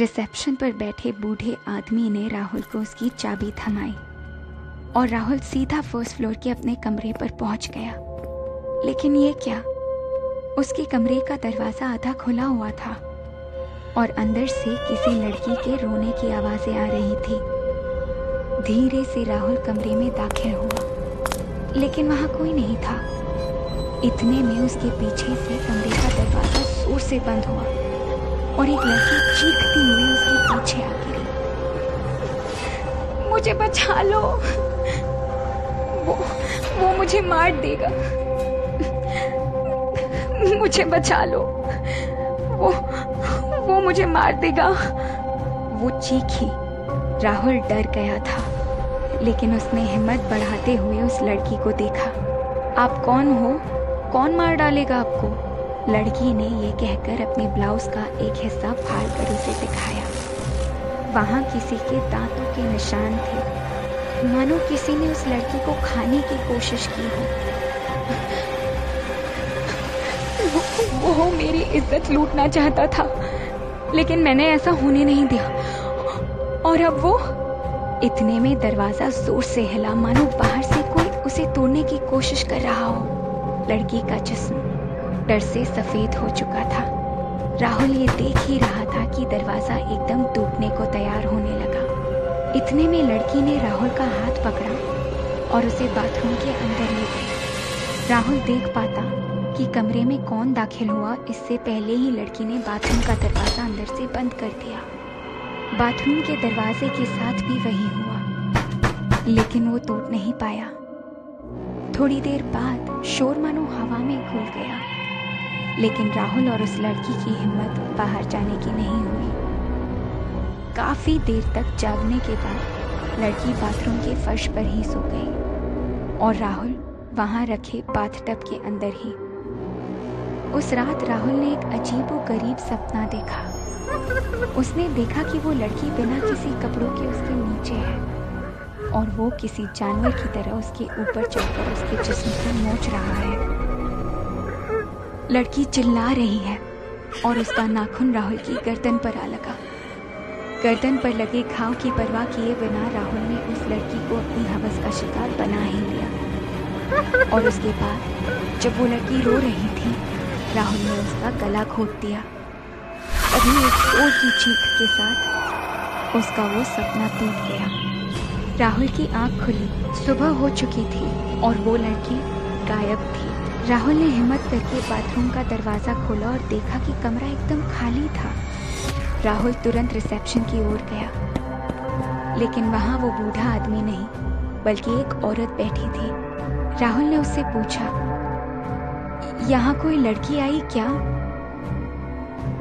Reception पर बैठे बूढ़े आदमी ने राहुल को उसकी चाबी थमाई और राहुल सीधा फर्स्ट फ्लोर के अपने कमरे पर पहुंच गया। लेकिन ये क्या, उसके कमरे का दरवाजा आधा खुला हुआ था और अंदर से किसी लड़की के रोने की आवाजें आ रही थी। धीरे से राहुल कमरे में दाखिल हुआ, लेकिन वहां कोई नहीं था। इतने में उसके पीछे से कमरे का दरवाजा जोर से बंद हुआ और एक लड़की चीखती हुई उसके पीछे आ गिरी। मुझे बचा लो, वो मुझे मार देगा, मुझे बचा लो, वो मुझे मार देगा। वो चीखी। राहुल डर गया था, लेकिन उसने हिम्मत बढ़ाते हुए उस लड़की को देखा। आप कौन हो? कौन मार डालेगा आपको? लड़की ने ये कहकर अपने ब्लाउज का एक हिस्सा फाड़ कर उसे दिखाया। वहां किसी के दांतों के निशान थे, मानो किसी ने उस लड़की को खाने की कोशिश की हो। वो मेरी इज्जत लूटना चाहता था, लेकिन मैंने ऐसा होने नहीं दिया। और अब वो। इतने में दरवाजा जोर से हिला, मानो बाहर से कोई उसे तोड़ने की कोशिश कर रहा हो। लड़की का जिस्म डर से सफेद हो चुका था। राहुल ये देख ही रहा था कि दरवाजा एकदम टूटने को तैयार होने लगा। इतने में लड़की ने राहुल का हाथ पकड़ा और उसे बाथरूम के अंदर ले गई। राहुल देख पाता कि कमरे में कौन दाखिल हुआ इससे पहले ही लड़की ने बाथरूम का दरवाजा अंदर से बंद कर दिया। बाथरूम के दरवाजे के साथ भी वही हुआ, लेकिन वो टूट नहीं पाया। थोड़ी देर बाद शोर मानो हवा में घुल गया, लेकिन राहुल और उस लड़की की हिम्मत बाहर जाने की नहीं हुई। काफी देर तक जागने के बाद लड़की बाथरूम के फर्श पर ही सो गई और राहुल वहां रखे बाथटब के अंदर ही। उस रात राहुल ने एक अजीबोगरीब सपना देखा। उसने देखा कि वो लड़की बिना किसी कपड़ों के उसके नीचे है और वो किसी जानवर की तरह उसके ऊपर चढ़कर उसके जिस्म को नोच रहा है। लड़की चिल्ला रही है और उसका नाखून राहुल की गर्दन पर आ लगा। गर्दन पर लगे घाव की परवाह किए बिना राहुल ने उस लड़की को अपनी हवस का शिकार बना ही लिया। और उसके बाद जब वो लड़की रो रही थी, राहुल ने उसका गला घोंट दिया। अभी एक जोर की चीख के साथ उसका वो सपना टूट गया। राहुल की आंख खुली, सुबह हो चुकी थी और वो लड़की गायब थी। राहुल ने हिम्मत करके बाथरूम का दरवाजा खोला और देखा कि कमरा एकदम खाली था। राहुल तुरंत रिसेप्शन की ओर गया, लेकिन वहां वो बूढ़ा आदमी नहीं, बल्कि एक औरत बैठी थी। राहुल ने उससे पूछा, यहाँ कोई लड़की आई क्या?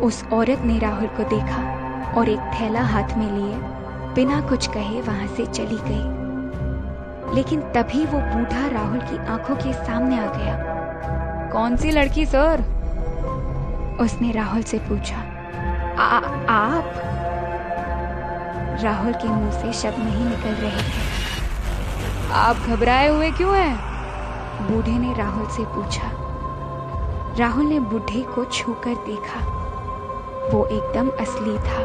उस औरत ने राहुल को देखा और एक थैला हाथ में लिए बिना कुछ कहे वहां से चली गई। लेकिन तभी वो बूढ़ा राहुल की आंखों के सामने आ गया। कौन सी लड़की सर? उसने राहुल से पूछा। आप? राहुल के मुंह से शब्द नहीं निकल रहे थे। आप घबराए हुए क्यों हैं? बूढ़े ने राहुल से पूछा। राहुल ने बूढ़े को छूकर देखा। वो एकदम असली था।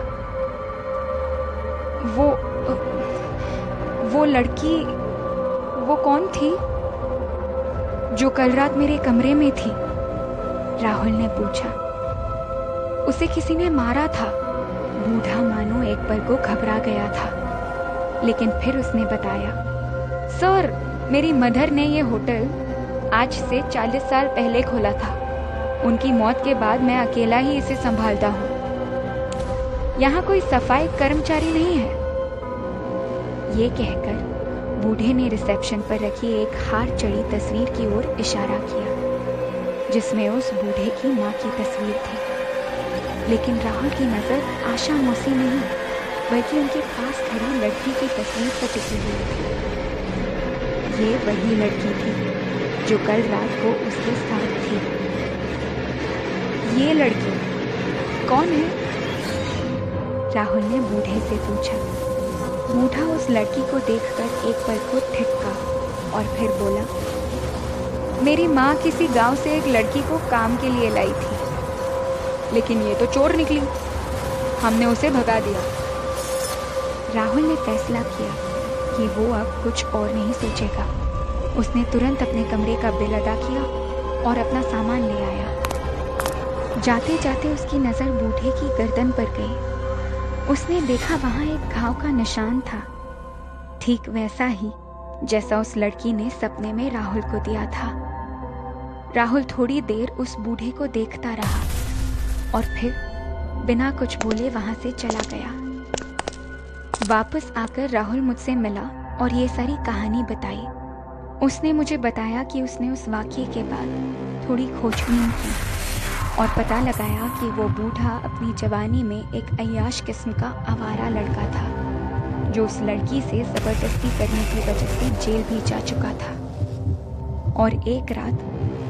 वो लड़की, वो कौन थी जो कल रात मेरे कमरे में थी? राहुल ने पूछा। उसे किसी ने मारा था। बूढ़ा मानो एक पल को घबरा गया था, लेकिन फिर उसने बताया, सर मेरी मदर ने ये होटल आज से 40 साल पहले खोला था। उनकी मौत के बाद मैं अकेला ही इसे संभालता हूँ। यहाँ कोई सफाई कर्मचारी नहीं है। ये कहकर बूढ़े ने रिसेप्शन पर रखी एक हार चढ़ी तस्वीर की ओर इशारा किया, जिसमें उस बूढ़े की माँ की तस्वीर थी। लेकिन राहुल की नजर आशा मौसी नहीं, बल्कि उनके पास खड़ी लड़की की तस्वीर पर टिकी हुई थी। ये वही लड़की थी जो कल रात को उसके साथ थी। ये लड़की कौन है? राहुल ने बूढ़े से पूछा। बूढ़ा उस लड़की को देखकर एक पल को ठिठका और फिर बोला, मेरी माँ किसी गांव से एक लड़की को काम के लिए लाई थी, लेकिन ये तो चोर निकली। हमने उसे भगा दिया। राहुल ने फैसला किया कि वो अब कुछ और नहीं सोचेगा। उसने तुरंत अपने कमरे का बिल अदा किया और अपना सामान ले आया। जाते जाते उसकी नज़र बूढ़े की गर्दन पर गई। उसने देखा वहां एक घाव का निशान था, ठीक वैसा ही जैसा उस लड़की ने सपने में राहुल को दिया था। राहुल थोड़ी देर उस बूढ़े को देखता रहा और फिर बिना कुछ बोले वहां से चला गया। वापस आकर राहुल मुझसे मिला और ये सारी कहानी बताई। उसने मुझे बताया कि उसने उस वाक़ये के बाद थोड़ी खोजबीन की और पता लगाया कि वो बूढ़ा अपनी जवानी में एक अय्याश किस्म का आवारा लड़का था, जो उस लड़की से ज़बरदस्ती करने की वजह से जेल भी जा चुका था। और एक रात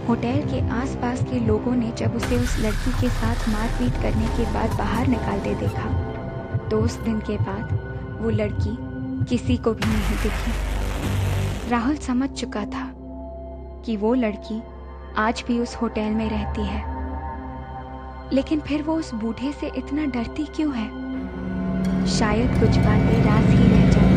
होटल के आसपास के लोगों ने जब उसे उस लड़की के साथ मारपीट करने के बाद बाहर निकालते देखा, तो उस दिन के बाद वो लड़की किसी को भी नहीं दिखी। राहुल समझ चुका था कि वो लड़की आज भी उस होटल में रहती है, लेकिन फिर वो उस बूढ़े से इतना डरती क्यों है? शायद कुछ बातें राज ही रह जाती।